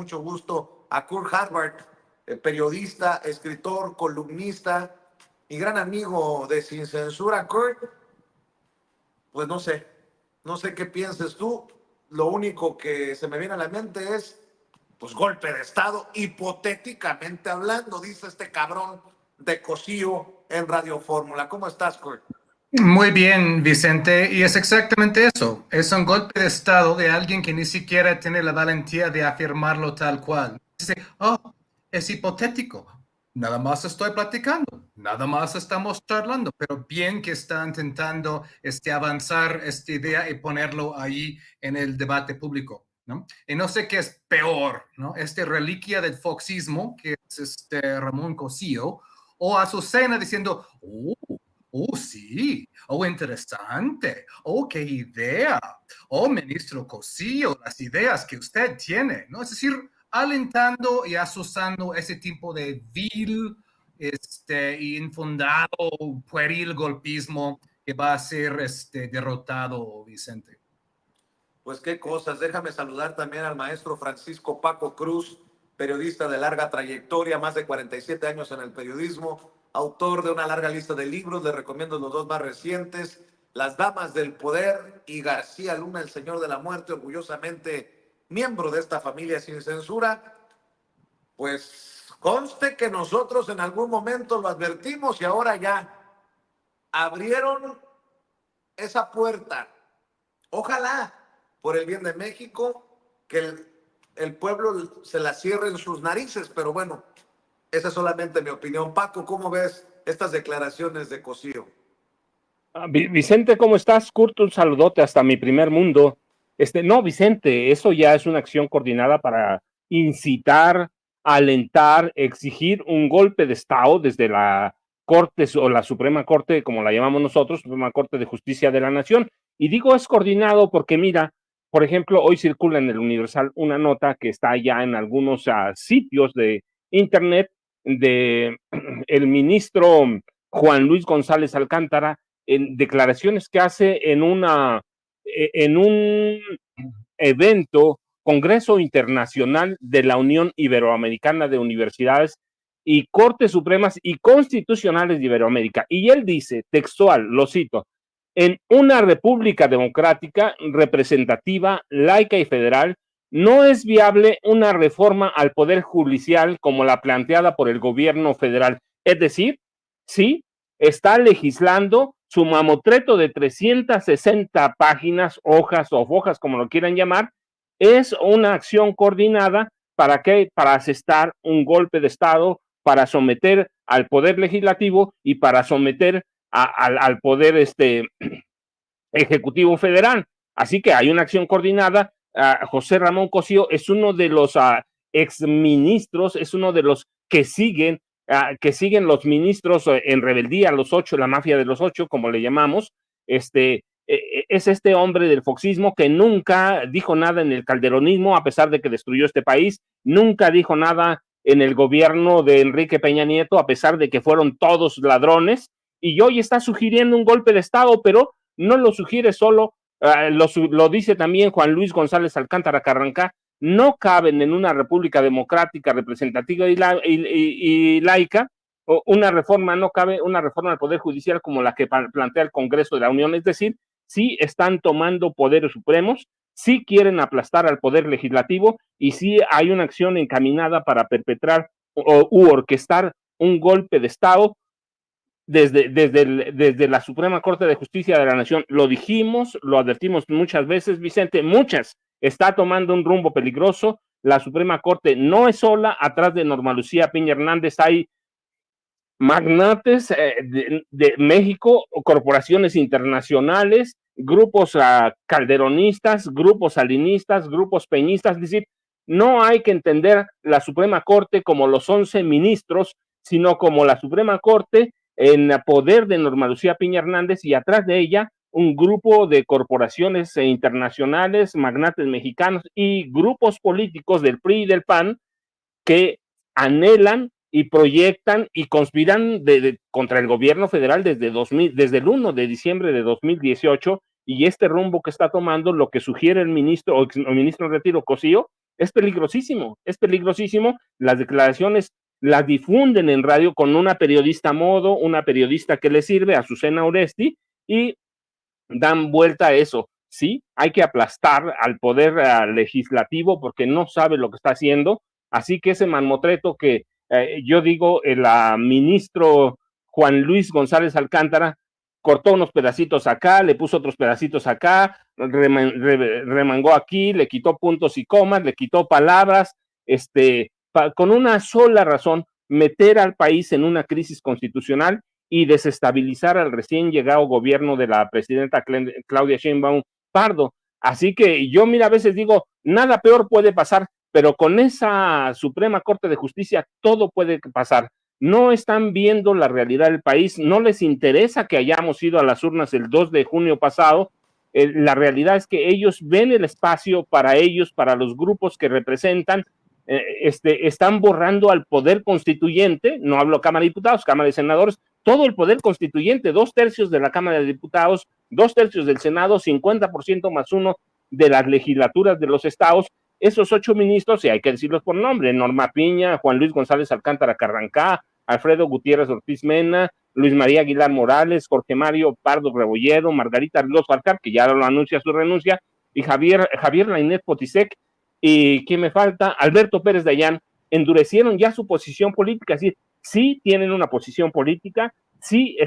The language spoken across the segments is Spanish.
mucho gusto a Kurt Harvard, periodista, escritor, columnista y gran amigo de Sin Censura. Kurt, pues no sé qué pienses tú. Lo único que se me viene a la mente es, pues, golpe de Estado, hipotéticamente hablando, dice este cabrón de Cosío en Radio Fórmula. ¿Cómo estás, Kurt? Muy bien, Vicente, y es exactamente eso. Es un golpe de Estado de alguien que ni siquiera tiene la valentía de afirmarlo tal cual. Dice, oh, es hipotético. Nada más estoy platicando, nada más estamos charlando, pero bien que está intentando avanzar esta idea y ponerlo ahí en el debate público, ¿no? Y no sé qué es peor, ¿no? Reliquia del foxismo, que es Ramón Cosío, o Azucena diciendo, sí, interesante, qué idea, ministro Cosío, las ideas que usted tiene, ¿no? Es decir, alentando y asusando ese tipo de vil, y infundado, pueril golpismo que va a ser derrotado, Vicente. Pues qué cosas. Déjame saludar también al maestro Francisco Paco Cruz, periodista de larga trayectoria, más de 47 años en el periodismo, autor de una larga lista de libros. Le recomiendo los dos más recientes, Las Damas del Poder y García Luna, el Señor de la Muerte, orgullosamente miembro de esta familia Sin Censura. Pues conste que nosotros en algún momento lo advertimos y ahora ya abrieron esa puerta. Ojalá, por el bien de México, que el pueblo se la cierre en sus narices, pero bueno, esa es solamente mi opinión. Paco, ¿cómo ves estas declaraciones de Cosío? Vicente, ¿cómo estás? Kurt, un saludote hasta mi primer mundo. No, Vicente, eso ya es una acción coordinada para incitar, alentar, exigir un golpe de Estado desde la Corte o la Suprema Corte, como la llamamos nosotros, Suprema Corte de Justicia de la Nación. Y digo es coordinado porque mira, por ejemplo, hoy circula en el Universal una nota que está ya en algunos sitios de internet de el ministro Juan Luis González Alcántara, en declaraciones que hace en un evento, Congreso Internacional de la Unión Iberoamericana de Universidades y Cortes Supremas y Constitucionales de Iberoamérica. Y él dice, textual, lo cito, en una república democrática, representativa, laica y federal, no es viable una reforma al poder judicial como la planteada por el gobierno federal. Es decir, sí, está legislando su mamotreto de 360 páginas, hojas o hojas, como lo quieran llamar, es una acción coordinada para asestar un golpe de Estado, para someter al poder legislativo y para someter al poder ejecutivo federal. Así que hay una acción coordinada. José Ramón Cosío es uno de los exministros, es uno de los que siguen los ministros en rebeldía, los ocho, la mafia de los ocho, como le llamamos. Es este hombre del foxismo que nunca dijo nada en el calderonismo, a pesar de que destruyó este país, nunca dijo nada en el gobierno de Enrique Peña Nieto, a pesar de que fueron todos ladrones, y hoy está sugiriendo un golpe de Estado, pero no lo sugiere solo, lo dice también Juan Luis González Alcántara Carrancá, no caben en una república democrática, representativa y laica, una reforma, no cabe una reforma al Poder Judicial como la que plantea el Congreso de la Unión, es decir, sí están tomando poderes supremos, sí quieren aplastar al Poder Legislativo y sí hay una acción encaminada para perpetrar u orquestar un golpe de Estado desde la Suprema Corte de Justicia de la Nación. Lo dijimos, lo advertimos muchas veces, Vicente, está tomando un rumbo peligroso. La Suprema Corte no es sola, atrás de Norma Lucía Piña Hernández hay magnates de México, corporaciones internacionales, grupos calderonistas, grupos salinistas, grupos peñistas, es decir, no hay que entender la Suprema Corte como los 11 ministros, sino como la Suprema Corte en poder de Norma Lucía Piña Hernández y atrás de ella un grupo de corporaciones internacionales, magnates mexicanos y grupos políticos del PRI y del PAN que anhelan y proyectan y conspiran contra el gobierno federal desde el 1 de diciembre de 2018 y este rumbo que está tomando, lo que sugiere el ministro en retiro Cosío, es peligrosísimo. Las declaraciones las difunden en radio con una periodista a modo, una periodista que le sirve, Azucena Oresti, y dan vuelta a eso. Sí, hay que aplastar al poder legislativo porque no sabe lo que está haciendo, así que ese mamotreto que yo digo, el ministro Juan Luis González Alcántara cortó unos pedacitos acá, le puso otros pedacitos acá, remangó aquí, le quitó puntos y comas, le quitó palabras, con una sola razón, meter al país en una crisis constitucional y desestabilizar al recién llegado gobierno de la presidenta Claudia Sheinbaum Pardo. Así que yo, mira, a veces digo, nada peor puede pasar, pero con esa Suprema Corte de Justicia todo puede pasar. No están viendo la realidad del país, no les interesa que hayamos ido a las urnas el 2 de junio pasado. La realidad es que ellos ven el espacio para ellos, para los grupos que representan, están borrando al poder constituyente, no hablo Cámara de Diputados, Cámara de Senadores, todo el poder constituyente, 2/3 de la Cámara de Diputados, 2/3 del Senado, 50% más 1 de las legislaturas de los estados. Esos 8 ministros, y hay que decirlos por nombre: Norma Piña, Juan Luis González Alcántara Carrancá, Alfredo Gutiérrez Ortiz Mena, Luis María Aguilar Morales, Jorge Pardo Rebolledo, Margarita Ríos Farcar, que ya lo anuncia su renuncia, y Javier Lainez Potisek. ¿Y quién me falta? Alberto Pérez Dayán. Endurecieron ya su posición política, es decir, sí tienen una posición política, sí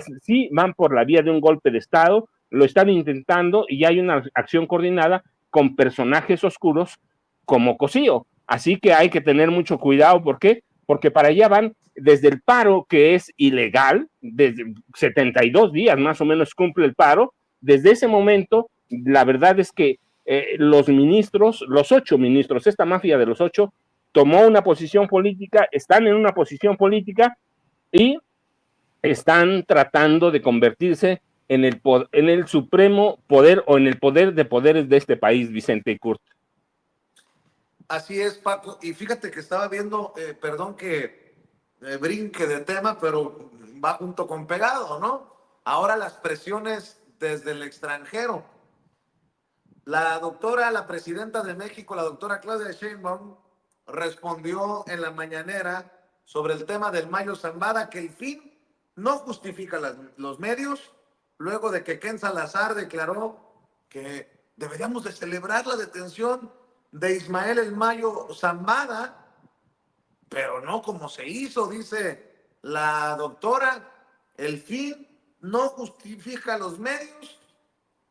van por la vía de un golpe de Estado, lo están intentando y hay una acción coordinada con personajes oscuros como Cosío. Así que hay que tener mucho cuidado. ¿Por qué? Porque para allá van desde el paro, que es ilegal, desde 72 días más o menos cumple el paro. Desde ese momento, la verdad es que los ministros, los 8 ministros, esta mafia de los 8, tomó una posición política, están en una posición política y están tratando de convertirse en el supremo poder o en el poder de poderes de este país, Vicente y Kurt. Así es, Paco. Y fíjate que estaba viendo, perdón que brinque de tema, pero va junto con pegado, ¿no? Ahora las presiones desde el extranjero. La presidenta de México, la doctora Claudia Sheinbaum, respondió en la mañanera sobre el tema del Mayo Zambada, que el fin no justifica los medios, luego de que Ken Salazar declaró que deberíamos de celebrar la detención de Ismael El Mayo Zambada, pero no como se hizo, dice la doctora. El fin no justifica los medios,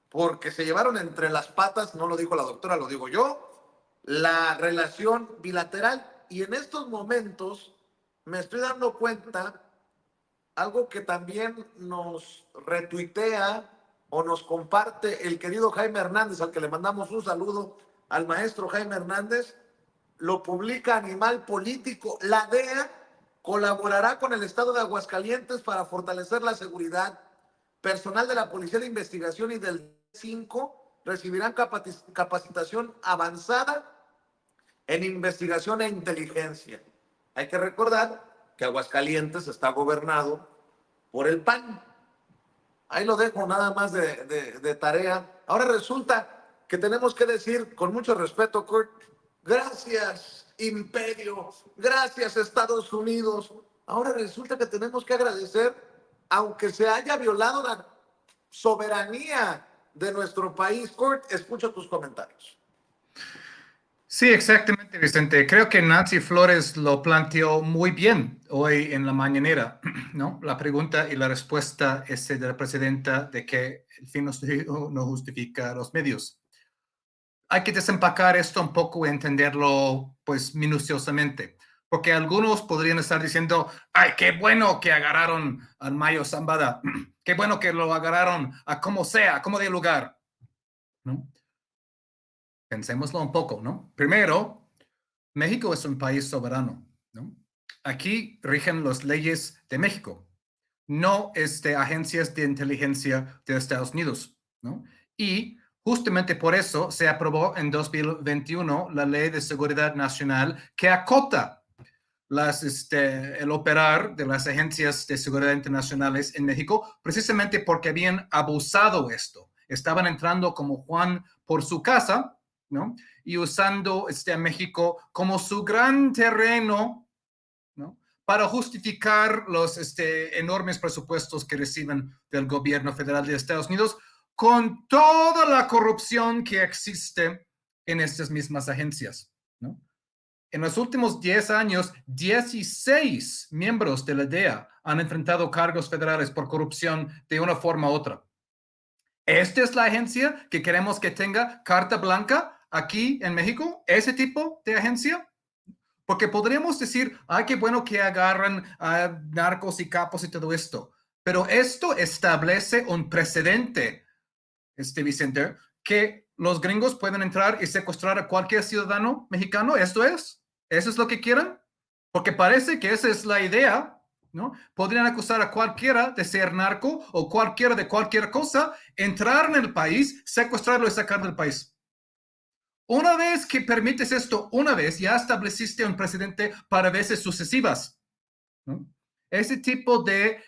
porque se llevaron entre las patas, no lo dijo la doctora, lo digo yo, la relación bilateral. Y en estos momentos me estoy dando cuenta, algo que también nos retuitea o nos comparte el querido Jaime Hernández, al que le mandamos un saludo, al maestro Jaime Hernández, lo publica Animal Político. La DEA colaborará con el Estado de Aguascalientes para fortalecer la seguridad. Personal de la Policía de Investigación y del 5 recibirán capacitación avanzada en investigación e inteligencia. Hay que recordar que Aguascalientes está gobernado por el PAN. Ahí lo dejo nada más de tarea. Ahora resulta que tenemos que decir, con mucho respeto, Kurt, gracias Imperio, gracias Estados Unidos. Ahora resulta que tenemos que agradecer, aunque se haya violado la soberanía de nuestro país. Kurt, escucho tus comentarios. Sí, exactamente, Vicente. Creo que Nancy Flores lo planteó muy bien hoy en la mañanera, ¿no? La pregunta y la respuesta de la presidenta de que el fin no justifica los medios. Hay que desempacar esto un poco y entenderlo, pues, minuciosamente, porque algunos podrían estar diciendo, ay, qué bueno que agarraron al Mayo Zambada, qué bueno que lo agarraron a como sea, como de lugar, ¿no? Pensémoslo un poco, ¿no? Primero, México es un país soberano, ¿no? Aquí rigen las leyes de México, no agencias de inteligencia de Estados Unidos, ¿no? Y justamente por eso se aprobó en 2021 la Ley de Seguridad Nacional que acota el operar de las agencias de seguridad internacionales en México, precisamente porque habían abusado esto. Estaban entrando como Juan por su casa, ¿no? Y usando a México como su gran terreno, ¿no? Para justificar los enormes presupuestos que reciben del gobierno federal de Estados Unidos con toda la corrupción que existe en estas mismas agencias, ¿no? En los últimos 10 años, 16 miembros de la DEA han enfrentado cargos federales por corrupción de una forma u otra. ¿Esta es la agencia que queremos que tenga carta blanca aquí en México? ¿Ese tipo de agencia? Porque podríamos decir, ay, qué bueno que agarran a narcos y capos y todo esto. Pero esto establece un precedente, Vicente, que los gringos pueden entrar y secuestrar a cualquier ciudadano mexicano. ¿Esto es? ¿Eso es lo que quieren? Porque parece que esa es la idea, ¿no? Podrían acusar a cualquiera de ser narco o cualquiera de cualquier cosa, entrar en el país, secuestrarlo y sacar del país. Una vez que permites esto, una vez ya estableciste un precedente para veces sucesivas, ¿no? Ese tipo de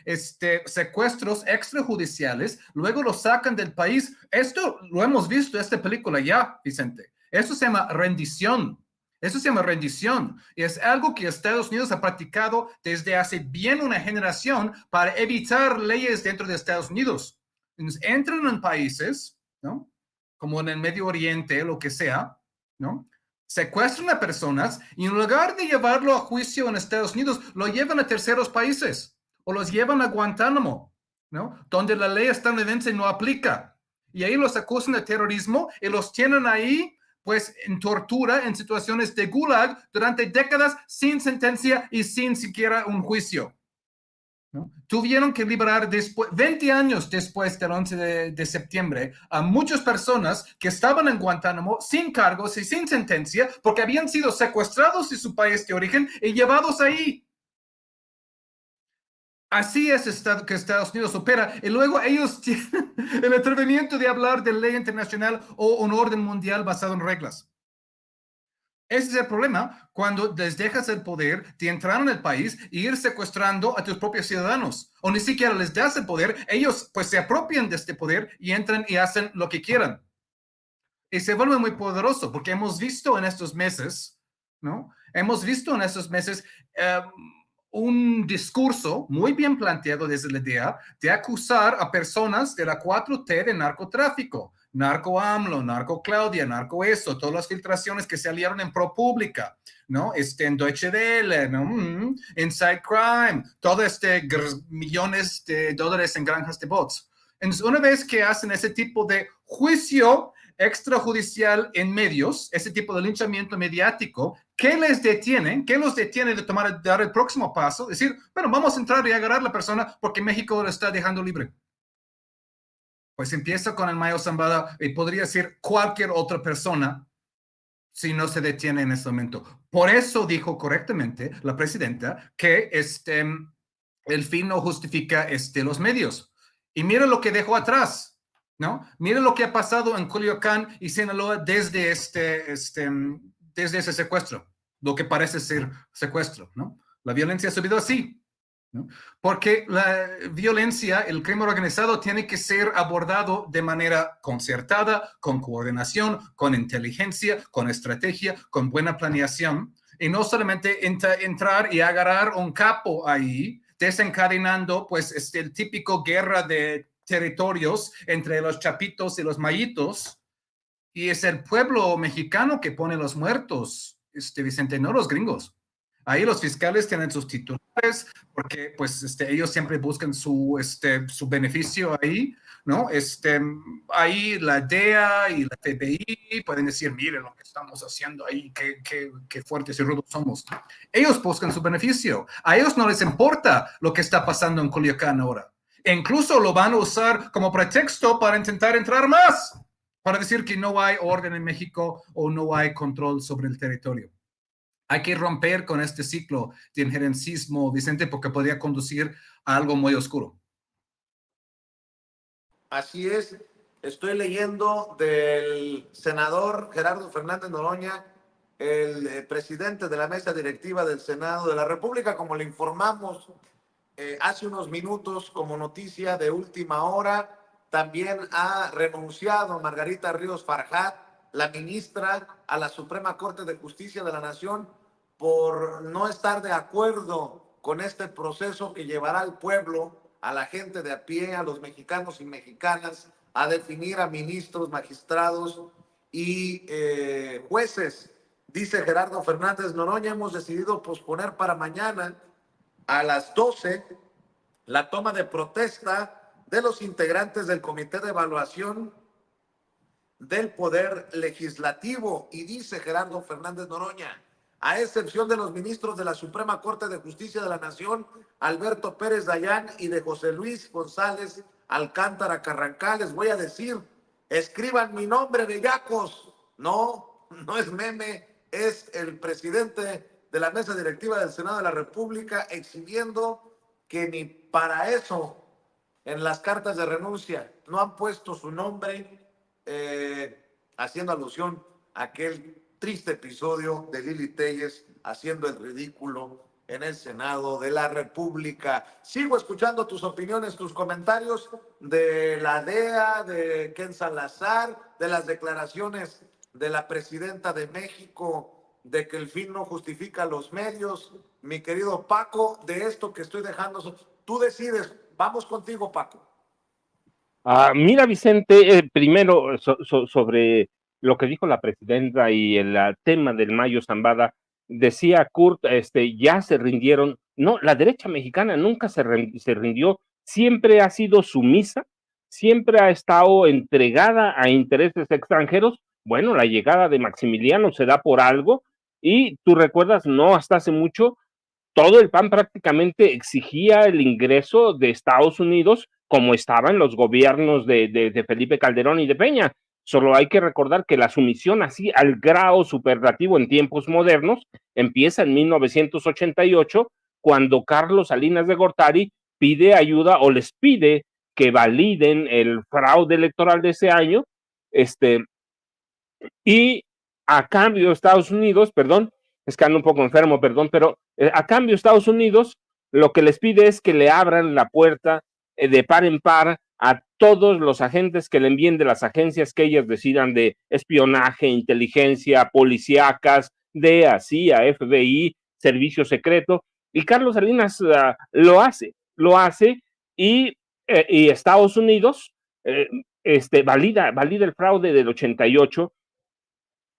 secuestros extrajudiciales, luego lo sacan del país. Esto lo hemos visto en esta película ya, Vicente. Eso se llama rendición. Eso se llama rendición. Y es algo que Estados Unidos ha practicado desde hace bien una generación para evitar leyes dentro de Estados Unidos. Entonces, entran en países, ¿no? Como en el Medio Oriente, lo que sea, ¿no? Secuestran a personas y en lugar de llevarlo a juicio en Estados Unidos, lo llevan a terceros países o los llevan a Guantánamo, ¿no? Donde la ley estadounidense no aplica. Y ahí los acusan de terrorismo y los tienen ahí, pues, en tortura, en situaciones de gulag durante décadas sin sentencia y sin siquiera un juicio, ¿no? Tuvieron que liberar 20 años después del 11 de septiembre a muchas personas que estaban en Guantánamo sin cargos y sin sentencia porque habían sido secuestrados de su país de origen y llevados ahí. Así es que Estados Unidos opera y luego ellos tienen el atrevimiento de hablar de ley internacional o un orden mundial basado en reglas. Ese es el problema cuando les dejas el poder de entrar en el país e ir secuestrando a tus propios ciudadanos. O ni siquiera les das el poder, ellos pues se apropian de este poder y entran y hacen lo que quieran. Y se vuelve muy poderoso porque hemos visto en estos meses, ¿no? Hemos visto en estos meses un discurso muy bien planteado desde la DEA de acusar a personas de la 4T de narcotráfico. Narco AMLO, narco Claudia, narco eso, todas las filtraciones que se aliaron en ProPublica, ¿no? En Deutsche Welle, ¿no? Inside Crime, todo millones de dólares en granjas de bots. Entonces, una vez que hacen ese tipo de juicio extrajudicial en medios, ese tipo de linchamiento mediático, ¿qué les detienen? ¿Qué los detiene de dar el próximo paso? Decir, bueno, vamos a entrar y agarrar a la persona porque México lo está dejando libre. Pues empieza con el Mayo Zambada y podría ser cualquier otra persona si no se detiene en ese momento. Por eso dijo correctamente la presidenta que el fin no justifica los medios. Y mira lo que dejó atrás, ¿no? Mira lo que ha pasado en Culiacán y Sinaloa desde ese secuestro, lo que parece ser secuestro, ¿no? La violencia ha subido así, ¿no? Porque la violencia, el crimen organizado tiene que ser abordado de manera concertada, con coordinación, con inteligencia, con estrategia, con buena planeación, y no solamente entrar y agarrar un capo ahí, desencadenando pues el típico guerra de territorios entre los chapitos y los mayitos, y es el pueblo mexicano que pone los muertos, Vicente, no los gringos. Ahí los fiscales tienen sus titulares porque pues ellos siempre buscan su beneficio ahí, ¿no? Ahí la DEA y la FBI pueden decir, miren lo que estamos haciendo ahí, qué fuertes y rudos somos. Ellos buscan su beneficio. A ellos no les importa lo que está pasando en Culiacán ahora. E incluso lo van a usar como pretexto para intentar entrar más, para decir que no hay orden en México o no hay control sobre el territorio. Hay que romper con este ciclo de injerencismo, Vicente, porque podría conducir a algo muy oscuro. Así es. Estoy leyendo del senador Gerardo Fernández Noroña, el presidente de la mesa directiva del Senado de la República, como le informamos hace unos minutos como noticia de última hora. También ha renunciado Margarita Ríos Farjat, la ministra a la Suprema Corte de Justicia de la Nación por no estar de acuerdo con este proceso que llevará al pueblo, a la gente de a pie, a los mexicanos y mexicanas, a definir a ministros, magistrados y jueces. Dice Gerardo Fernández Noroña, hemos decidido posponer para mañana a las 12 la toma de protesta de los integrantes del Comité de Evaluación del Poder Legislativo. Y dice Gerardo Fernández Noroña, a excepción de los ministros de la Suprema Corte de Justicia de la Nación, Alberto Pérez Dayán, y de José Luis González Alcántara Carrancá, les voy a decir, escriban mi nombre, bellacos. No, no es meme, es el presidente de la mesa directiva del Senado de la República exhibiendo que ni para eso en las cartas de renuncia no han puesto su nombre, haciendo alusión a aquel triste episodio de Lili Téllez haciendo el ridículo en el Senado de la República. Sigo escuchando tus opiniones, tus comentarios de la DEA, de Ken Salazar, de las declaraciones de la presidenta de México, de que el fin no justifica los medios. Mi querido Paco, de esto que estoy dejando, tú decides. Vamos contigo, Paco. Mira, Vicente, primero sobre lo que dijo la presidenta y el tema del Mayo Zambada, decía Kurt, ya se rindieron. No, la derecha mexicana nunca se rindió, siempre ha sido sumisa, siempre ha estado entregada a intereses extranjeros. Bueno, la llegada de Maximiliano se da por algo, y tú recuerdas, no hasta hace mucho, todo el PAN prácticamente exigía el ingreso de Estados Unidos como estaba en los gobiernos de Felipe Calderón y de Peña. Solo hay que recordar que la sumisión así al grado superlativo en tiempos modernos empieza en 1988, cuando Carlos Salinas de Gortari pide ayuda o les pide que validen el fraude electoral de ese año, y a cambio Estados Unidos, perdón, es que ando un poco enfermo, perdón, pero a cambio Estados Unidos lo que les pide es que le abran la puerta de par en par a todos los agentes que le envíen de las agencias que ellas decidan, de espionaje, inteligencia, policíacas, DEA, CIA, FBI, servicio secreto, y Carlos Salinas lo hace, y Estados Unidos valida el fraude del 88.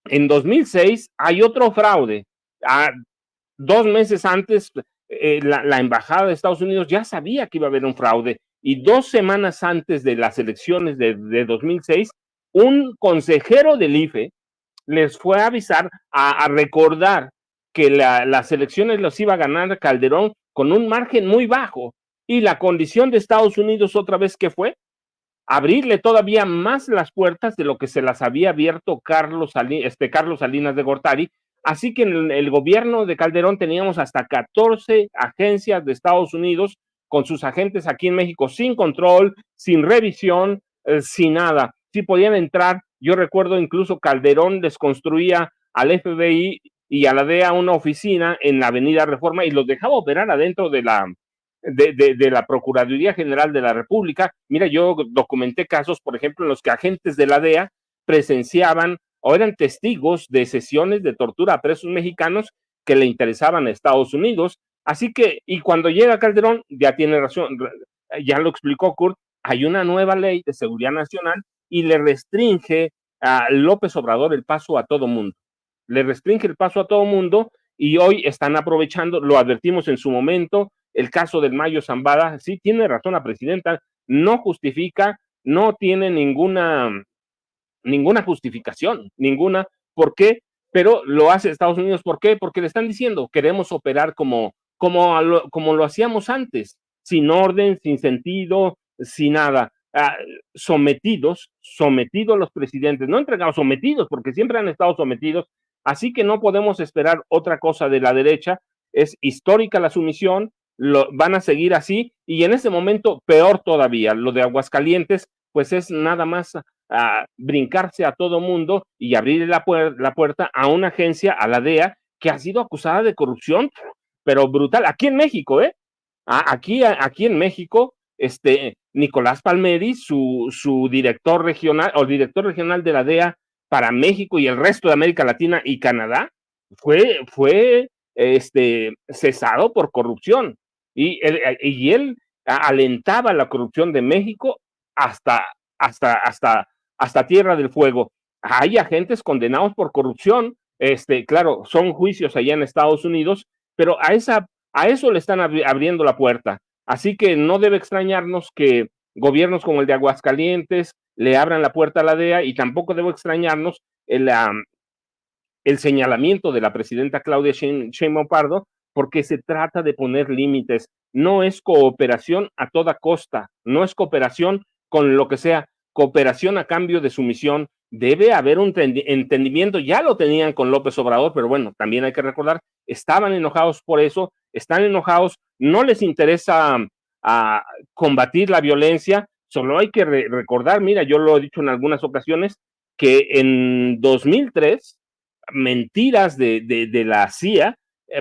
En 2006 hay otro fraude. 2 meses antes, la embajada de Estados Unidos ya sabía que iba a haber un fraude, y 2 semanas antes de las elecciones de 2006, un consejero del IFE les fue a avisar, a recordar que las elecciones las iba a ganar Calderón con un margen muy bajo, y la condición de Estados Unidos otra vez, ¿qué fue? Abrirle todavía más las puertas de lo que se las había abierto Carlos Salinas de Gortari. Así que en el gobierno de Calderón teníamos hasta 14 agencias de Estados Unidos con sus agentes aquí en México, sin control, sin revisión, sin nada. Sí podían entrar. Yo recuerdo incluso Calderón les construía al FBI y a la DEA una oficina en la Avenida Reforma y los dejaba operar adentro de la Procuraduría General de la República. Mira, yo documenté casos, por ejemplo, en los que agentes de la DEA presenciaban o eran testigos de sesiones de tortura a presos mexicanos que le interesaban a Estados Unidos. Así que, y cuando llega Calderón, ya tiene razón, ya lo explicó Kurt, hay una nueva ley de seguridad nacional y le restringe a López Obrador el paso a todo mundo. Le restringe el paso a todo mundo, y hoy están aprovechando, lo advertimos en su momento, el caso del Mayo Zambada. Sí, tiene razón la presidenta, no justifica, no tiene ninguna justificación, ninguna. ¿Por qué? Pero lo hace Estados Unidos. ¿Por qué? Porque le están diciendo, queremos operar como lo hacíamos antes, sin orden, sin sentido, sin nada. Sometidos los presidentes, no entregados, sometidos, porque siempre han estado sometidos. Así que no podemos esperar otra cosa de la derecha. Es histórica la sumisión, van a seguir así, y en ese momento peor todavía. Lo de Aguascalientes, pues es nada más brincarse a todo mundo y abrir la puerta a una agencia, a la DEA, que ha sido acusada de corrupción, pero brutal, aquí en México, aquí en México, Nicolás Palmeri, su director regional, o el director regional de la DEA, para México y el resto de América Latina y Canadá, fue cesado por corrupción. Y él alentaba la corrupción de México hasta, hasta Tierra del Fuego. Hay agentes condenados por corrupción, claro, son juicios allá en Estados Unidos, pero a eso le están abriendo la puerta. Así que no debe extrañarnos que gobiernos como el de Aguascalientes le abran la puerta a la DEA, y tampoco debe extrañarnos el señalamiento de la presidenta Claudia Sheinbaum Pardo, porque se trata de poner límites. No es cooperación a toda costa, no es cooperación con lo que sea, cooperación a cambio de sumisión. Debe haber un entendimiento, ya lo tenían con López Obrador, pero bueno, también hay que recordar, estaban enojados por eso, están enojados, no les interesa combatir la violencia, solo hay que recordar, mira, yo lo he dicho en algunas ocasiones, que en 2003 mentiras de la CIA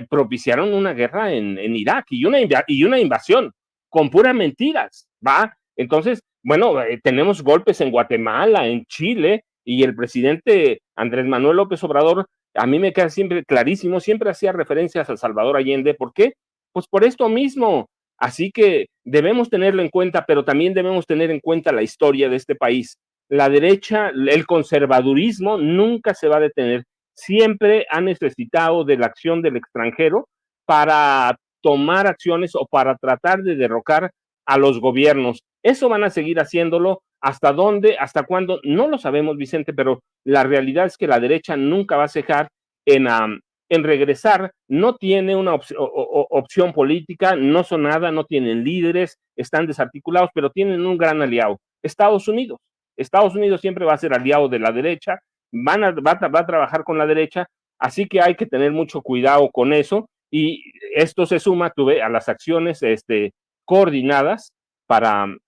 propiciaron una guerra en Irak y una invasión con puras mentiras, ¿va? Entonces, bueno, tenemos golpes en Guatemala, en Chile, y el presidente Andrés Manuel López Obrador, a mí me queda siempre clarísimo, siempre hacía referencias a Salvador Allende. ¿Por qué? Pues por esto mismo. Así que debemos tenerlo en cuenta, pero también debemos tener en cuenta la historia de este país. La derecha, el conservadurismo nunca se va a detener, siempre ha necesitado de la acción del extranjero para tomar acciones o para tratar de derrocar a los gobiernos. Eso van a seguir haciéndolo. ¿Hasta dónde? ¿Hasta cuándo? No lo sabemos, Vicente, pero la realidad es que la derecha nunca va a cejar en regresar. No tiene una opción política, no son nada, no tienen líderes, están desarticulados, pero tienen un gran aliado, Estados Unidos. Estados Unidos siempre va a ser aliado de la derecha, va a trabajar con la derecha, así que hay que tener mucho cuidado con eso, y esto se suma a las acciones coordinadas para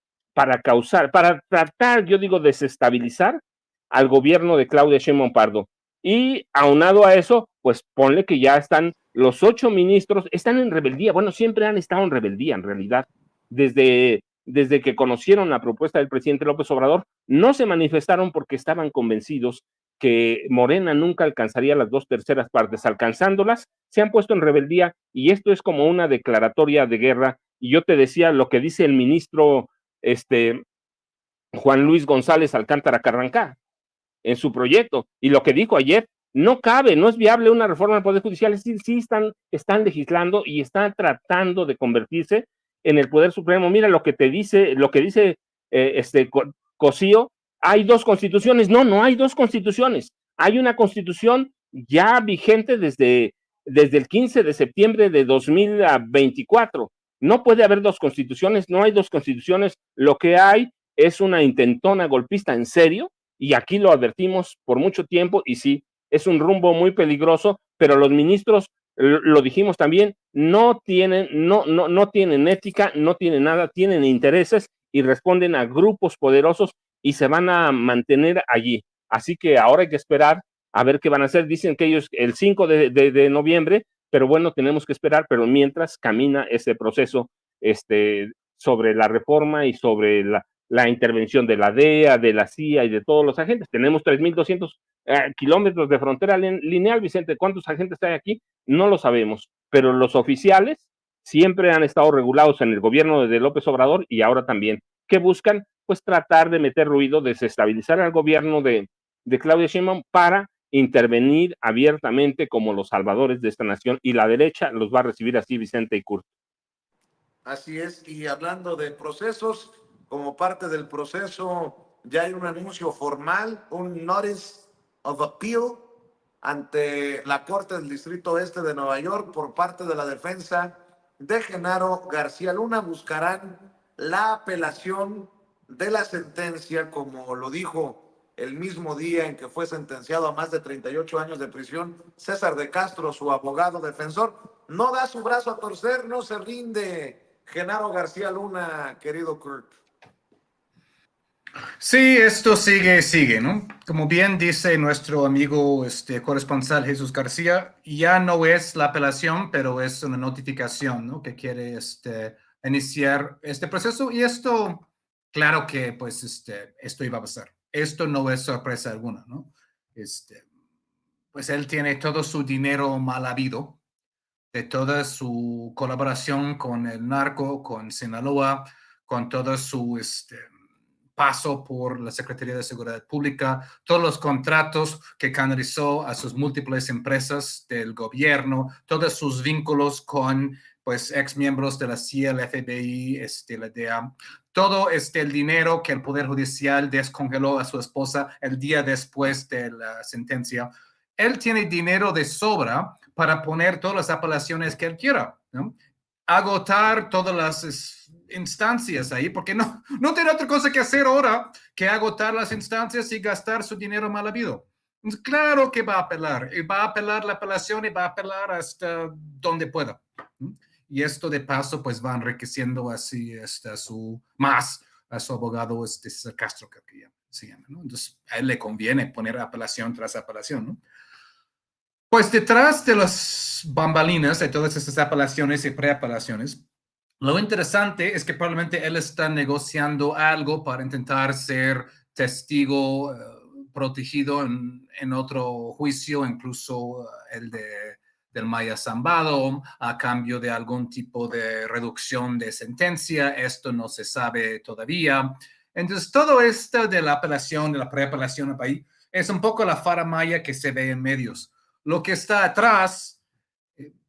tratar, yo digo, desestabilizar al gobierno de Claudia Sheinbaum Pardo. Y aunado a eso, pues ponle que ya están los 8 ministros, están en rebeldía. Bueno, siempre han estado en rebeldía, en realidad. Desde que conocieron la propuesta del presidente López Obrador, no se manifestaron porque estaban convencidos que Morena nunca alcanzaría las 2/3 partes. Alcanzándolas, se han puesto en rebeldía, y esto es como una declaratoria de guerra. Y yo te decía lo que dice el ministro Juan Luis González Alcántara Carrancá en su proyecto, y lo que dijo ayer: no cabe, no es viable una reforma del Poder Judicial. Sí están legislando y están tratando de convertirse en el Poder Supremo. Mira lo que dice Cosío: hay 2 constituciones. No hay 2 constituciones. Hay una constitución ya vigente desde el 15 de septiembre de 2024. No puede haber 2 constituciones, no hay 2 constituciones. Lo que hay es una intentona golpista en serio, y aquí lo advertimos por mucho tiempo, y sí, es un rumbo muy peligroso, pero los ministros, lo dijimos también, no tienen ética, no tienen nada, tienen intereses y responden a grupos poderosos y se van a mantener allí. Así que ahora hay que esperar a ver qué van a hacer. Dicen que ellos el 5 de noviembre, pero bueno, tenemos que esperar, pero mientras camina ese proceso sobre la reforma y sobre la intervención de la DEA, de la CIA y de todos los agentes. Tenemos 3,200 kilómetros de frontera lineal, Vicente. ¿Cuántos agentes hay aquí? No lo sabemos, pero los oficiales siempre han estado regulados en el gobierno de López Obrador, y ahora también. ¿Qué buscan? Pues tratar de meter ruido, desestabilizar al gobierno de Claudia Sheinbaum para intervenir abiertamente como los salvadores de esta nación, y la derecha los va a recibir así, Vicente y Kurt. Así es, y hablando de procesos, como parte del proceso ya hay un anuncio formal, un Notice of Appeal ante la Corte del Distrito Oeste de Nueva York por parte de la defensa de Genaro García Luna. Buscarán la apelación de la sentencia, como lo dijo el mismo día en que fue sentenciado a más de 38 años de prisión César de Castro, su abogado defensor. No da su brazo a torcer, no se rinde Genaro García Luna, querido Kurt. Sí, esto sigue, ¿no? Como bien dice nuestro amigo corresponsal Jesús García, ya no es la apelación, pero es una notificación, ¿no? Que quiere iniciar este proceso, y esto, claro que pues esto iba a pasar. Esto no es sorpresa alguna, ¿no? pues él tiene todo su dinero mal habido, de toda su colaboración con el narco, con Sinaloa, con todo su paso por la Secretaría de Seguridad Pública, todos los contratos que canalizó a sus múltiples empresas del gobierno, todos sus vínculos con pues ex miembros de la CIA, el FBI, la DEA, todo el dinero que el Poder Judicial descongeló a su esposa el día después de la sentencia. Él tiene dinero de sobra para poner todas las apelaciones que él quiera, ¿no? Agotar todas las instancias ahí, porque no tiene otra cosa que hacer ahora que agotar las instancias y gastar su dinero mal habido. Claro que va a apelar, y va a apelar la apelación y va a apelar hasta donde pueda. Y esto de paso, pues va enriqueciendo así más a su abogado César Castro, creo que se llama, ¿no? Entonces, a él le conviene poner apelación tras apelación, ¿no? Pues detrás de las bambalinas de todas estas apelaciones y preapelaciones, lo interesante es que probablemente él está negociando algo para intentar ser testigo protegido en otro juicio, incluso el del Maya Zambado, a cambio de algún tipo de reducción de sentencia. Esto no se sabe todavía. Entonces, todo esto de la apelación, de la preapelación, ahí, es un poco la faramaya que se ve en medios. Lo que está atrás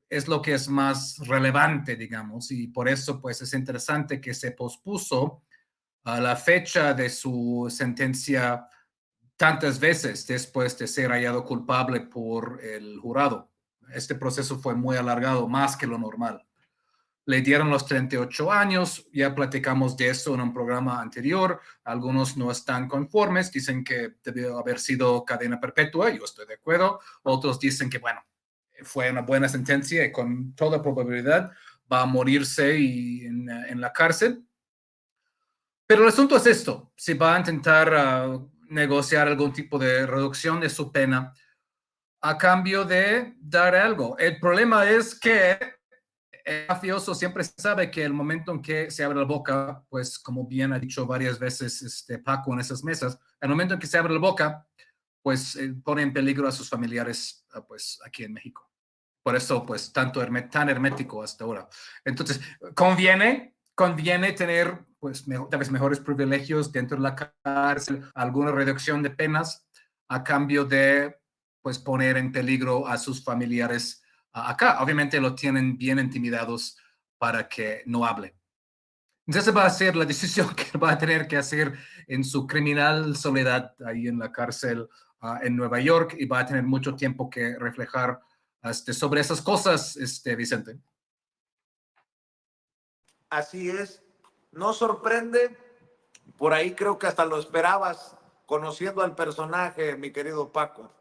es lo que es más relevante, digamos, y por eso pues es interesante que se pospuso a la fecha de su sentencia tantas veces después de ser hallado culpable por el jurado. Este proceso fue muy alargado, más que lo normal. Le dieron los 38 años, ya platicamos de eso en un programa anterior. Algunos no están conformes, dicen que debió haber sido cadena perpetua, yo estoy de acuerdo. Otros dicen que, bueno, fue una buena sentencia y con toda probabilidad va a morirse en la cárcel. Pero el asunto es esto, si va a intentar negociar algún tipo de reducción de su pena a cambio de dar algo. El problema es que el mafioso siempre sabe que el momento en que se abre la boca, pues como bien ha dicho varias veces Paco en esas mesas, el momento en que se abre la boca, pues pone en peligro a sus familiares pues aquí en México. Por eso, pues, tan hermético hasta ahora. Entonces, conviene tener, pues, tal vez mejores privilegios dentro de la cárcel, alguna reducción de penas a cambio de, pues, poner en peligro a sus familiares acá. Obviamente lo tienen bien intimidados para que no hable. Entonces va a ser la decisión que va a tener que hacer en su criminal soledad ahí en la cárcel en Nueva York y va a tener mucho tiempo que reflejar sobre esas cosas, Vicente. Así es. No sorprende. Por ahí creo que hasta lo esperabas, conociendo al personaje, mi querido Paco.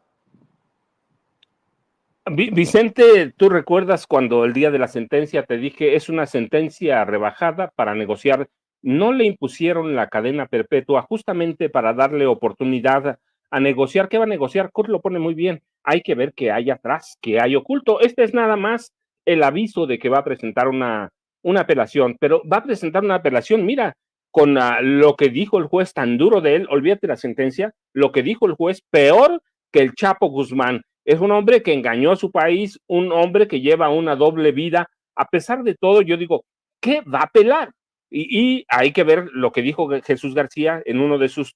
Vicente, ¿tú recuerdas cuando el día de la sentencia te dije es una sentencia rebajada para negociar? No le impusieron la cadena perpetua justamente para darle oportunidad a negociar. ¿Qué va a negociar? Kurt lo pone muy bien. Hay que ver qué hay atrás, qué hay oculto. Este es nada más el aviso de que va a presentar una apelación, pero va a presentar una apelación, mira, con lo que dijo el juez tan duro de él, olvídate la sentencia, lo que dijo el juez, peor que el Chapo Guzmán. Es un hombre que engañó a su país, un hombre que lleva una doble vida. A pesar de todo, yo digo, ¿qué va a apelar? Y hay que ver lo que dijo Jesús García en uno de sus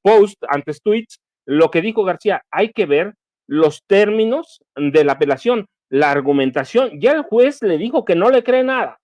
posts, antes tweets, lo que dijo García, hay que ver los términos de la apelación, la argumentación. Ya el juez le dijo que no le cree nada,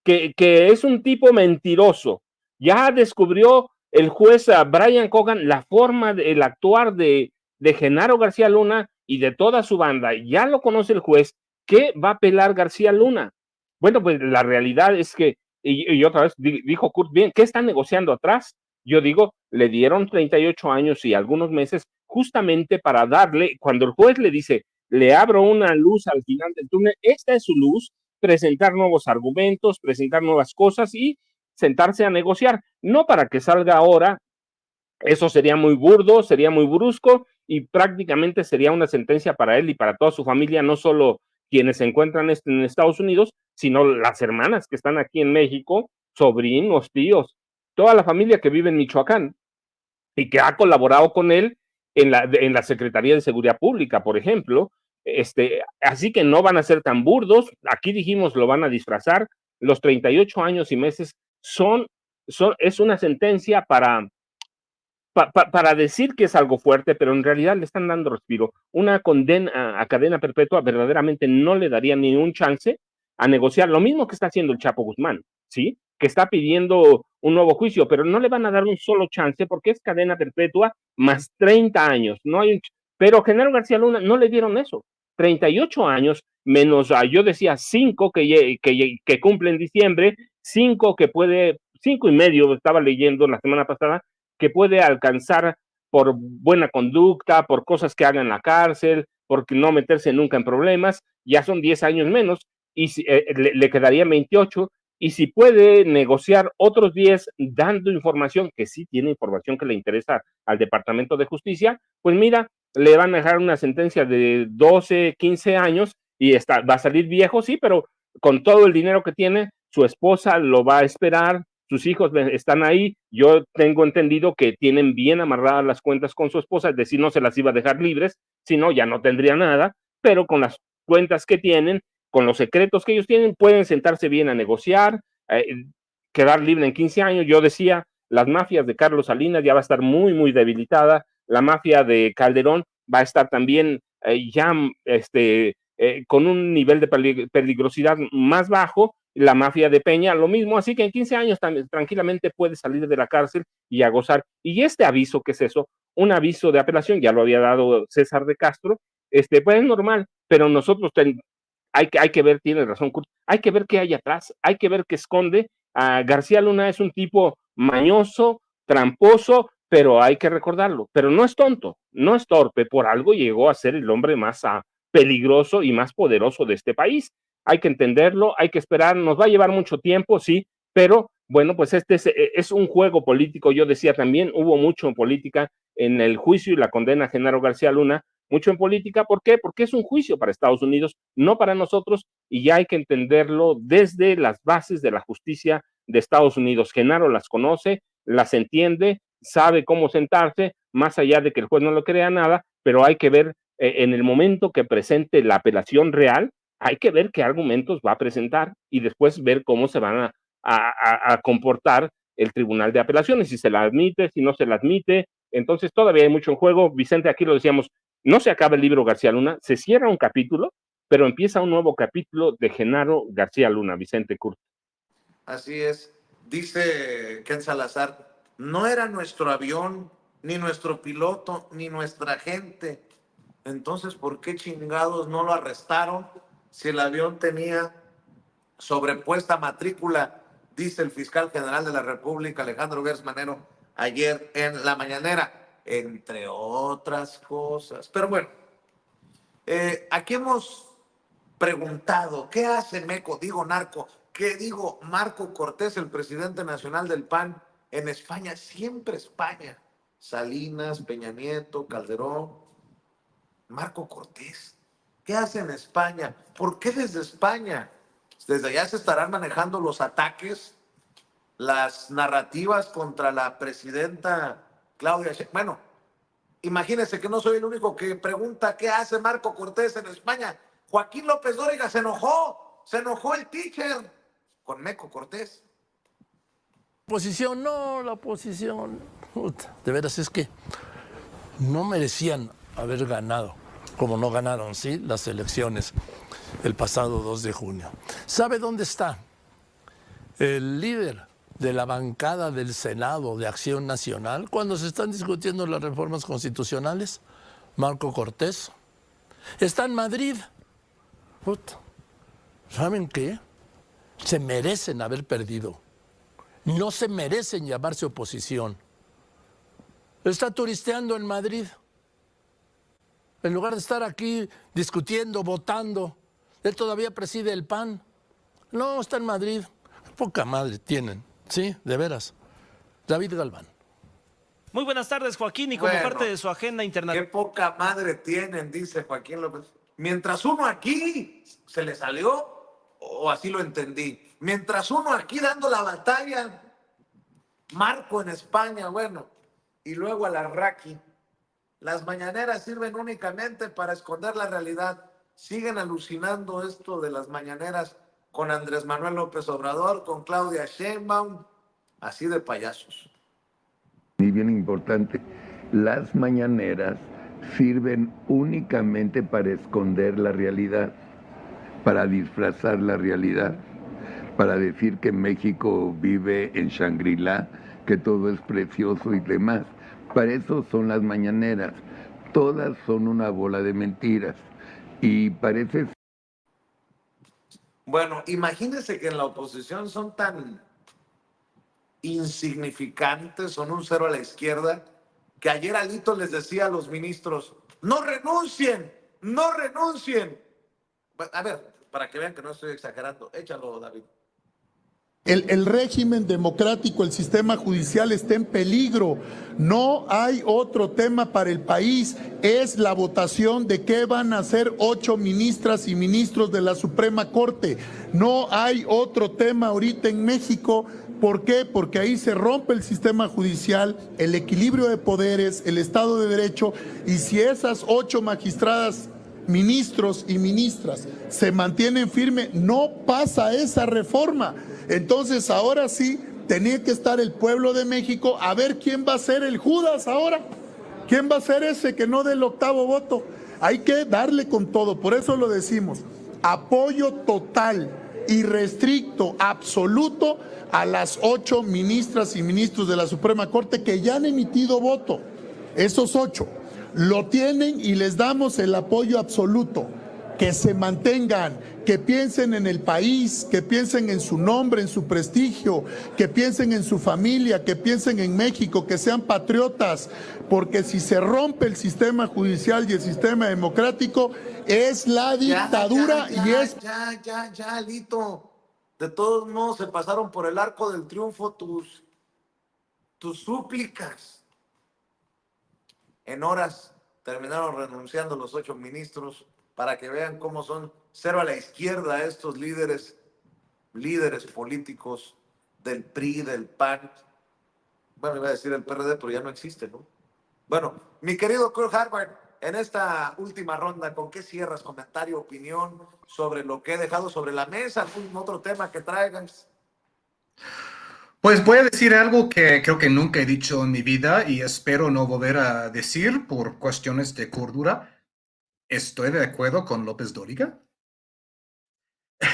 que es un tipo mentiroso. Ya descubrió el juez Brian Cogan la forma, el actuar de Genaro García Luna y de toda su banda. Ya lo conoce el juez. ¿Qué va a apelar García Luna? Bueno, pues la realidad es que, y otra vez dijo Kurt bien, ¿qué están negociando atrás? Yo digo, le dieron 38 años y algunos meses justamente para darle, cuando el juez le dice, le abro una luz al final del túnel, esta es su luz, presentar nuevos argumentos, presentar nuevas cosas y sentarse a negociar, no para que salga ahora, eso sería muy burdo, sería muy brusco y prácticamente sería una sentencia para él y para toda su familia, no solo quienes se encuentran en Estados Unidos, sino las hermanas que están aquí en México, sobrinos, tíos, toda la familia que vive en Michoacán y que ha colaborado con él en la Secretaría de Seguridad Pública, por ejemplo. Así que no van a ser tan burdos. Aquí dijimos, lo van a disfrazar. Los 38 años y meses es una sentencia para decir que es algo fuerte, pero en realidad le están dando respiro. Una condena a cadena perpetua verdaderamente no le daría ni un chance a negociar. Lo mismo que está haciendo el Chapo Guzmán, ¿sí? Que está pidiendo un nuevo juicio, pero no le van a dar un solo chance porque es cadena perpetua más 30 años. No hay pero Genaro García Luna no le dieron eso. 38 años menos, yo decía 5 que cumple en diciembre, 5 5 y medio, estaba leyendo la semana pasada, que puede alcanzar por buena conducta, por cosas que haga en la cárcel, por no meterse nunca en problemas, ya son 10 años menos, y le quedaría 28, y si puede negociar otros 10 dando información, que sí tiene información que le interesa al Departamento de Justicia, pues mira, le van a dejar una sentencia de 12, 15 años, y va a salir viejo, sí, pero con todo el dinero que tiene, su esposa lo va a esperar, sus hijos están ahí, yo tengo entendido que tienen bien amarradas las cuentas con su esposa, es decir, no se las iba a dejar libres, si no, ya no tendría nada, pero con las cuentas que tienen, con los secretos que ellos tienen, pueden sentarse bien a negociar, quedar libre en 15 años. Yo decía, las mafias de Carlos Salinas ya va a estar muy, muy debilitada, la mafia de Calderón va a estar también con un nivel de peligrosidad más bajo, la mafia de Peña, lo mismo, así que en 15 años tranquilamente puede salir de la cárcel y a gozar. Y este aviso, ¿qué es eso? Un aviso de apelación, ya lo había dado César de Castro, pues es normal, pero nosotros hay que ver, tiene razón Kurt, hay que ver qué hay atrás, hay que ver qué esconde. García Luna es un tipo mañoso, tramposo, pero hay que recordarlo, pero no es tonto, no es torpe, por algo llegó a ser el hombre más peligroso y más poderoso de este país. Hay que entenderlo, hay que esperar, nos va a llevar mucho tiempo, sí, pero bueno, pues este es un juego político. Yo decía también, hubo mucho en política en el juicio y la condena a Genaro García Luna, mucho en política. ¿Por qué? Porque es un juicio para Estados Unidos, no para nosotros, y ya hay que entenderlo desde las bases de la justicia de Estados Unidos. Genaro las conoce, las entiende, sabe cómo sentarse, más allá de que el juez no lo crea nada, pero hay que ver en el momento que presente la apelación real, hay que ver qué argumentos va a presentar y después ver cómo se van a comportar el Tribunal de Apelaciones, si se la admite, si no se la admite. Entonces todavía hay mucho en juego. Vicente, aquí lo decíamos, no se acaba el libro García Luna, se cierra un capítulo, pero empieza un nuevo capítulo de Genaro García Luna, Vicente Kurt. Así es. Dice Ken Salazar, no era nuestro avión, ni nuestro piloto, ni nuestra gente. Entonces, ¿por qué chingados no lo arrestaron si el avión tenía sobrepuesta matrícula? Dice el fiscal general de la República, Alejandro Gertz Manero, ayer en la mañanera, entre otras cosas. Pero bueno, aquí hemos preguntado, ¿qué hace Marco Cortés, el presidente nacional del PAN, en España? Siempre España. Salinas, Peña Nieto, Calderón, Marco Cortés. ¿Qué hace en España? ¿Por qué desde España? Desde allá se estarán manejando los ataques, las narrativas contra la presidenta Claudia Sheinbaum. Bueno, imagínense que no soy el único que pregunta qué hace Marco Cortés en España. Joaquín López Dóriga se enojó el teacher con Meco Cortés. Oposición, no, la oposición, de veras es que no merecían haber ganado, como no ganaron, sí, las elecciones el pasado 2 de junio. ¿Sabe dónde está el líder de la bancada del Senado de Acción Nacional cuando se están discutiendo las reformas constitucionales? Marco Cortés. Está en Madrid. ¿Saben qué? Se merecen haber perdido. No se merecen llamarse oposición. Está turisteando en Madrid. En lugar de estar aquí discutiendo, votando, él todavía preside el PAN. No, está en Madrid. Poca madre tienen, sí, de veras. David Galván. Muy buenas tardes, Joaquín, y como parte de su agenda internacional. Qué poca madre tienen, dice Joaquín López. Mientras uno aquí se le salió, o así lo entendí, mientras uno aquí dando la batalla, Marco en España, bueno, y luego a la Raki las mañaneras sirven únicamente para esconder la realidad. Siguen alucinando esto de las mañaneras con Andrés Manuel López Obrador, con Claudia Sheinbaum, así de payasos. Y bien importante, las mañaneras sirven únicamente para esconder la realidad, para disfrazar la realidad, para decir que México vive en Shangri-La, que todo es precioso y demás. Para eso son las mañaneras. Todas son una bola de mentiras. Y parece... Bueno, imagínense que en la oposición son tan insignificantes, son un cero a la izquierda, que ayer Alito les decía a los ministros, no renuncien, no renuncien. A ver, para que vean que no estoy exagerando, échalo, David. El régimen democrático, el sistema judicial está en peligro. No hay otro tema para el país. Es la votación de qué van a hacer 8 ministras y ministros de la Suprema Corte. No hay otro tema ahorita en México. ¿Por qué? Porque ahí se rompe el sistema judicial, el equilibrio de poderes, el Estado de Derecho. Y si esas 8 magistradas, ministros y ministras se mantienen firmes, no pasa esa reforma. Entonces ahora sí tenía que estar el pueblo de México a ver quién va a ser el Judas ahora, quién va a ser ese que no dé el 8º voto. Hay que darle con todo, por eso lo decimos, apoyo total, irrestricto, absoluto a las 8 ministras y ministros de la Suprema Corte que ya han emitido voto. Esos 8 lo tienen y les damos el apoyo absoluto. Que se mantengan, que piensen en el país, que piensen en su nombre, en su prestigio, que piensen en su familia, que piensen en México, que sean patriotas, porque si se rompe el sistema judicial y el sistema democrático, es la dictadura y es... Ya, Alito. De todos modos se pasaron por el arco del triunfo tus súplicas. En horas terminaron renunciando los 8 ministros, para que vean cómo son cero a la izquierda estos líderes políticos del PRI, del PAN. Bueno, iba a decir el PRD, pero ya no existe, ¿no? Bueno, mi querido Kurt Harvard, en esta última ronda, ¿con qué cierras? Comentario, opinión sobre lo que he dejado sobre la mesa, algún otro tema que traigan. Pues voy a decir algo que creo que nunca he dicho en mi vida y espero no volver a decir por cuestiones de cordura. Estoy de acuerdo con López Dóriga.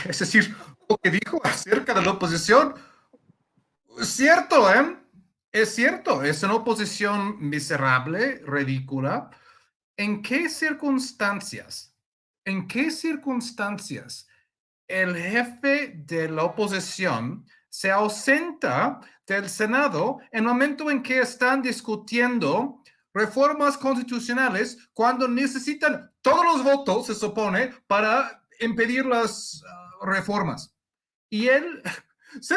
Es decir, lo que dijo acerca de la oposición, es cierto, ¿eh? Es cierto, es una oposición miserable, ridícula. ¿En qué circunstancias? ¿En qué circunstancias el jefe de la oposición se ausenta del Senado en el momento en que están discutiendo reformas constitucionales cuando necesitan todos los votos, se supone, para impedir las reformas? Y él se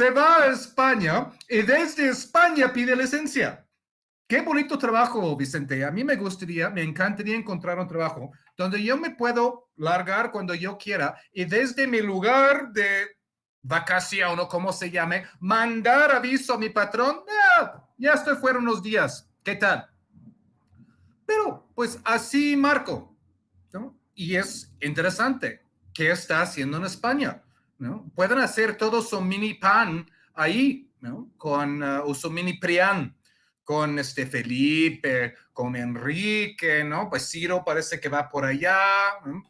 va a España y desde España pide licencia. Qué bonito trabajo, Vicente. A mí me encantaría encontrar un trabajo donde yo me puedo largar cuando yo quiera y desde mi lugar de vacación o como se llame, mandar aviso a mi patrón, ya estoy fuera unos días, ¿qué tal? Pero pues así marco, ¿no? Y es interesante, ¿qué está haciendo en España? ¿No? Pueden hacer todo su mini PAN ahí, ¿no? Con su mini PRIAN, con Felipe, con Enrique, ¿no? Pues Ciro parece que va por allá, ¿no?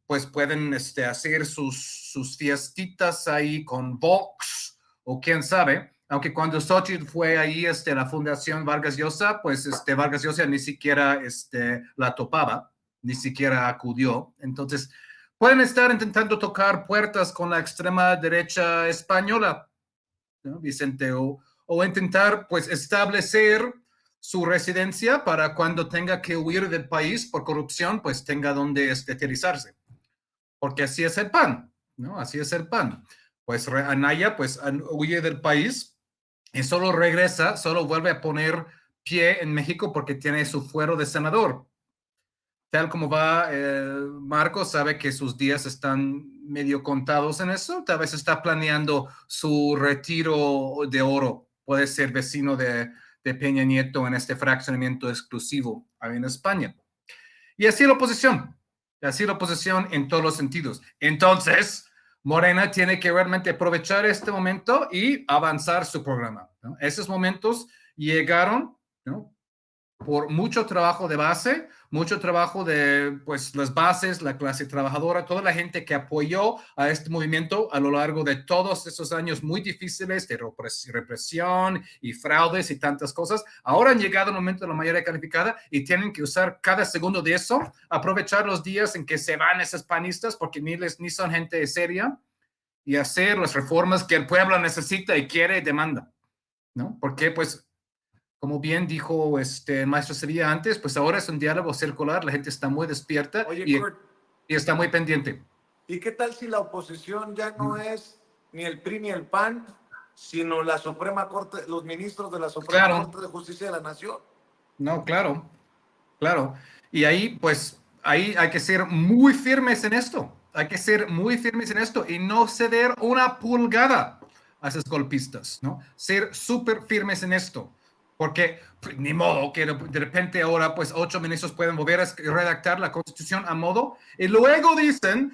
Pues pueden hacer sus fiestitas ahí con Vox o quién sabe, aunque cuando Xochitl fue ahí a la Fundación Vargas Llosa, pues Vargas Llosa ni siquiera la topaba, ni siquiera acudió. Entonces, pueden estar intentando tocar puertas con la extrema derecha española, ¿no, Vicente? O intentar, pues, establecer su residencia para cuando tenga que huir del país por corrupción, pues tenga donde aterrizarse. Porque así es el PAN, ¿no? Así es el PAN. Pues Anaya, pues, huye del país y solo regresa, solo vuelve a poner pie en México porque tiene su fuero de senador. Tal como va, Marcos sabe que sus días están medio contados en eso. Tal vez está planeando su retiro de oro. Puede ser vecino de de Peña Nieto en este fraccionamiento exclusivo ahí en España. Y así la oposición en todos los sentidos. Entonces, Morena tiene que realmente aprovechar este momento y avanzar su programa, ¿no? Esos momentos llegaron, ¿no?, por mucho trabajo de base, mucho trabajo de, pues, las bases, la clase trabajadora, toda la gente que apoyó a este movimiento a lo largo de todos esos años muy difíciles de represión y fraudes y tantas cosas. Ahora han llegado el momento de la mayoría calificada y tienen que usar cada segundo de eso, aprovechar los días en que se van esos panistas porque ni son gente seria, y hacer las reformas que el pueblo necesita y quiere y demanda, ¿no? Porque, pues, como bien dijo el maestro Sevilla antes, pues ahora es un diálogo circular, la gente está muy despierta. Oye, y Kurt, está muy pendiente. ¿y qué tal si la oposición ya no es ni el PRI ni el PAN, sino la Suprema Corte, los ministros de la Suprema Corte de Justicia de la Nación? No, claro. Y ahí, pues, ahí hay que ser muy firmes en esto. Hay que ser muy firmes en esto y no ceder una pulgada a esos golpistas, ¿no? Ser súper firmes en esto. Porque pues, ni modo que de repente ahora pues 8 ministros pueden volver a redactar la Constitución a modo y luego dicen,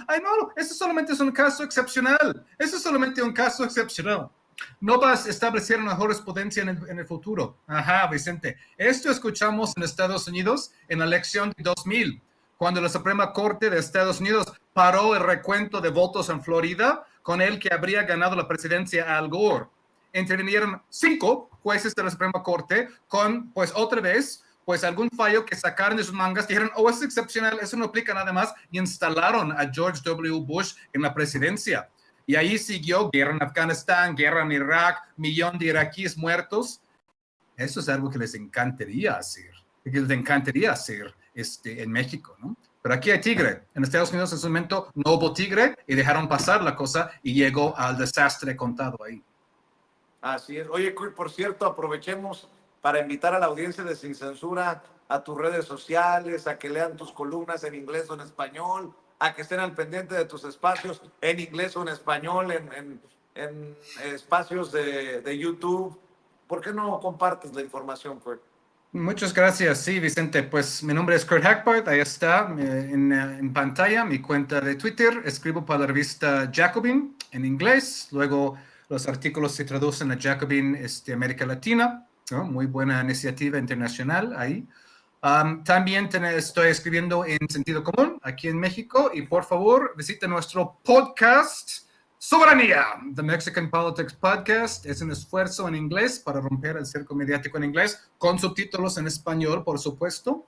ay no, eso solamente es un caso excepcional, eso es solamente un caso excepcional. No vas a establecer una jurisprudencia en el futuro. Ajá, Vicente. Esto escuchamos en Estados Unidos en la elección de 2000, cuando la Suprema Corte de Estados Unidos paró el recuento de votos en Florida con el que habría ganado la presidencia Al Gore. Intervinieron 5 jueces de la Suprema Corte con, pues otra vez, pues algún fallo que sacaron de sus mangas, dijeron, oh, es excepcional, eso no aplica nada más, y instalaron a George W. Bush en la presidencia. Y ahí siguió guerra en Afganistán, guerra en Irak, millón de iraquíes muertos. Eso es algo que les encantaría hacer, en México, ¿no? Pero aquí hay tigre. En Estados Unidos en su momento no hubo tigre y dejaron pasar la cosa y llegó al desastre contado ahí. Así es. Oye, por cierto, aprovechemos para invitar a la audiencia de Sin Censura a tus redes sociales, a que lean tus columnas en inglés o en español, a que estén al pendiente de tus espacios en inglés o en español, en espacios de YouTube. ¿Por qué no compartes la información, Kurt? Muchas gracias. Sí, Vicente, pues mi nombre es Kurt Hackbarth, ahí está en pantalla mi cuenta de Twitter. Escribo para la revista Jacobin en inglés, luego los artículos se traducen a Jacobin América Latina, ¿no? Muy buena iniciativa internacional ahí. También estoy escribiendo en Sentido Común aquí en México y por favor visite nuestro podcast Soberanía, The Mexican Politics Podcast. Es un esfuerzo en inglés para romper el cerco mediático en inglés con subtítulos en español, por supuesto.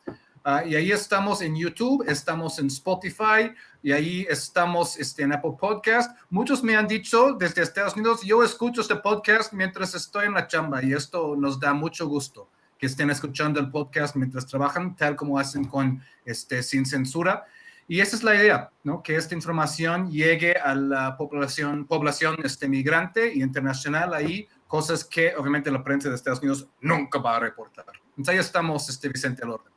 Y ahí estamos en YouTube, estamos en Spotify y ahí estamos en Apple Podcast. Muchos me han dicho desde Estados Unidos, yo escucho este podcast mientras estoy en la chamba y esto nos da mucho gusto que estén escuchando el podcast mientras trabajan, tal como hacen con Sin Censura. Y esa es la idea, ¿no? Que esta información llegue a la población migrante y internacional ahí, cosas que obviamente la prensa de Estados Unidos nunca va a reportar. Entonces ahí estamos, Vicente, al orden.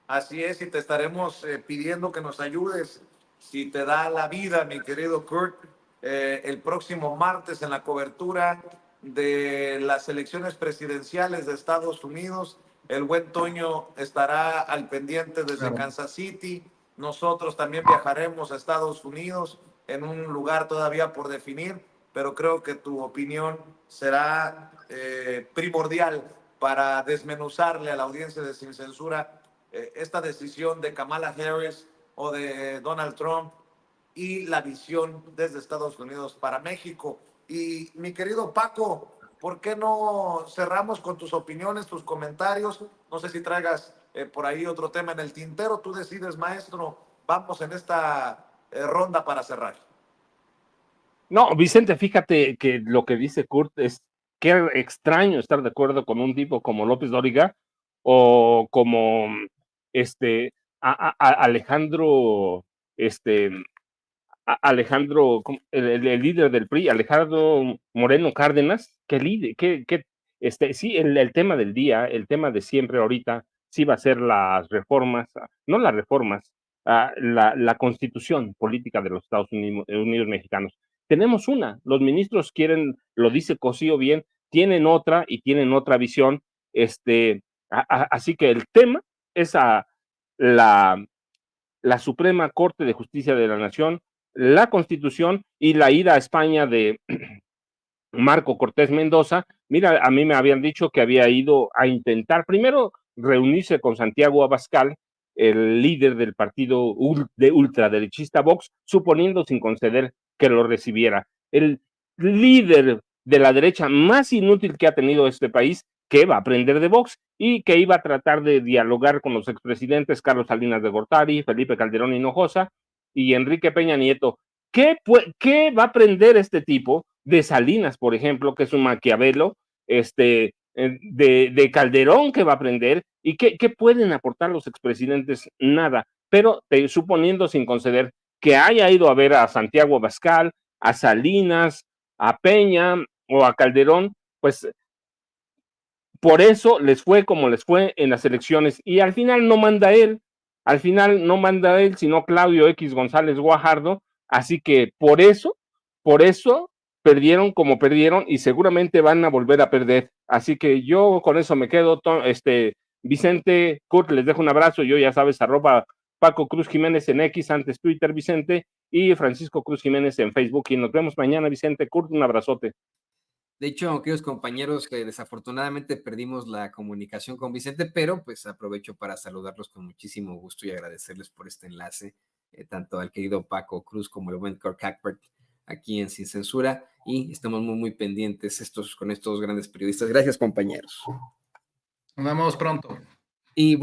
Así es, y te estaremos pidiendo que nos ayudes, si te da la vida, mi querido Kurt, el próximo martes en la cobertura de las elecciones presidenciales de Estados Unidos. El buen Toño estará al pendiente desde Kansas City. Nosotros también viajaremos a Estados Unidos en un lugar todavía por definir, pero creo que tu opinión será primordial para desmenuzarle a la audiencia de Sin Censura esta decisión de Kamala Harris o de Donald Trump y la visión desde Estados Unidos para México. Y mi querido Paco, ¿por qué no cerramos con tus opiniones, tus comentarios? No sé si traigas por ahí otro tema en el tintero. Tú decides, maestro. Vamos en esta ronda para cerrar. No, Vicente, fíjate que lo que dice Kurt es que extraño estar de acuerdo con un tipo como López Dóriga o como Alejandro, Alejandro, el líder del PRI, Alejandro Moreno Cárdenas, sí, el tema del día, el tema de siempre ahorita, sí va a ser las reformas, no las reformas, la constitución política de los Estados Unidos mexicanos. Tenemos los ministros quieren, lo dice Cosío bien, tienen otra y tienen otra visión. Así que el tema es la Suprema Corte de Justicia de la Nación, la Constitución y la ida a España de Marco Cortés Mendoza. Mira, a mí me habían dicho que había ido a intentar primero reunirse con Santiago Abascal, el líder del partido de ultraderechista Vox, suponiendo sin conceder que lo recibiera. El líder de la derecha más inútil que ha tenido este país, que va a aprender de Vox y que iba a tratar de dialogar con los expresidentes Carlos Salinas de Gortari, Felipe Calderón Hinojosa y Enrique Peña Nieto. ¿Qué va a aprender este tipo de Salinas, por ejemplo, que es un Maquiavelo, de Calderón, que va a aprender? ¿Y qué pueden aportar los expresidentes? Nada, pero suponiendo sin conceder que haya ido a ver a Santiago Abascal, a Salinas, a Peña o a Calderón, pues por eso les fue como les fue en las elecciones, y al final no manda él, sino Claudio X González Guajardo, así que por eso perdieron como perdieron y seguramente van a volver a perder. Así que yo con eso me quedo. Vicente, Kurt, les dejo un abrazo. Yo, ya sabes, @Paco Cruz Jiménez en X, antes Twitter, Vicente, y Francisco Cruz Jiménez en Facebook. Y nos vemos mañana, Vicente. Kurt, un abrazote. De hecho, queridos compañeros, que desafortunadamente perdimos la comunicación con Vicente, pero pues aprovecho para saludarlos con muchísimo gusto y agradecerles por este enlace, tanto al querido Paco Cruz como al buen Kurt Hackbert aquí en Sin Censura, y estamos muy pendientes con estos grandes periodistas. Gracias, compañeros. Nos vemos pronto. Y bueno,